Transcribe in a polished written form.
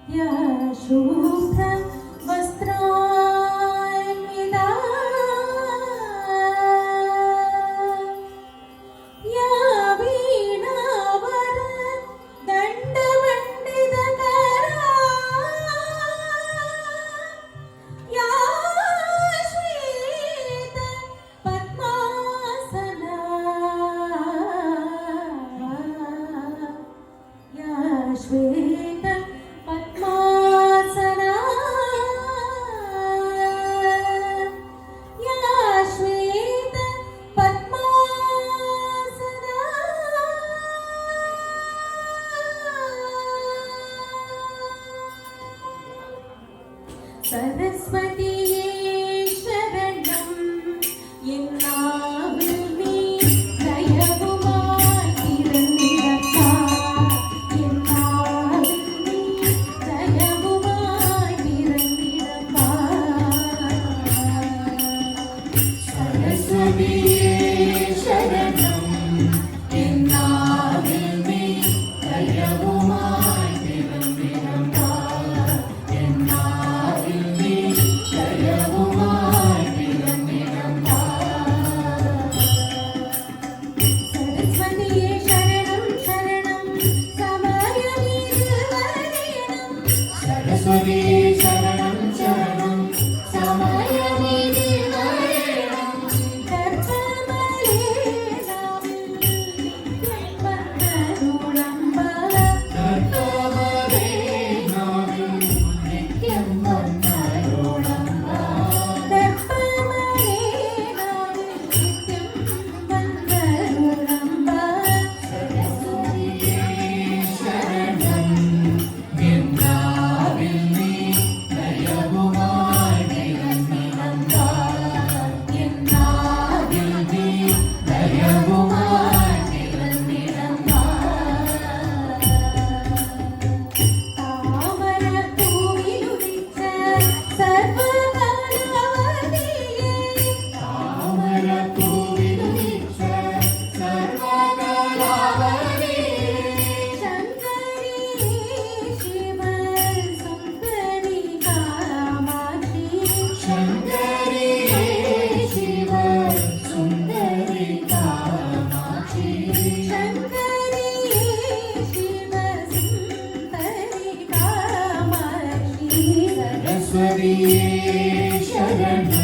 या शुभ्र वस्त्रान्विता या वीणावर दण्डमण्डितकरा या श्वेत पद्मासना या श्वेत पद्मासना या श्वेत पद्मासना सरस्वतीये शरणं എന്നാവിൽ നീ ദയവുമായി തിരഞ്ഞെടുപ്പാ എന്നാവിൽ നീ ദയവുമായി തിരഞ്ഞെടുപ്പാ सरस्वतीये शरणं എന്നാവിൽ നീ ദയവുമായി തിരുനിരമ്പാ എന്നാവിൽ നീ ദയവുമായി തിരുനിരമ്പാ सरस्वतीये शरणं शरणं സമയമിത് വരേണം सरस्वतीये शरणं शरणं സമയമിത് വരേണം ദർപ്പമലേ നാവിൽ നിത്യം വന്നരുളമ്പ കർത്തവരേ നാവിൽ നിത്യം വന്നരുളമ്പ ദർപ്പമലേ നാവിൽ നിത്യം വന്നരുളമ്പ सरस्वतीये शरणं എന്നാവിൽ നീ ദയവുമായി തിരുനിരമ്പാ എന്നാവിൽ നീ ദയവുമായി തിരുനിരമ്പാ താമരപ്പൂവിലുദിച്ച സർവ്വകാലാവധിയേ താമരപ്പൂവിലുദിച്ച സർവ്വകാലാവധിയേ ശങ്കരി ശിവസുന്ദരി കാമാക്ഷി ശങ്കരിയേ ശിവ സുന്ദരി കാമാക്ഷി ശങ്കരി ശിവസുന്ദരി കാമാക്ഷി सरस्वतीये शरणं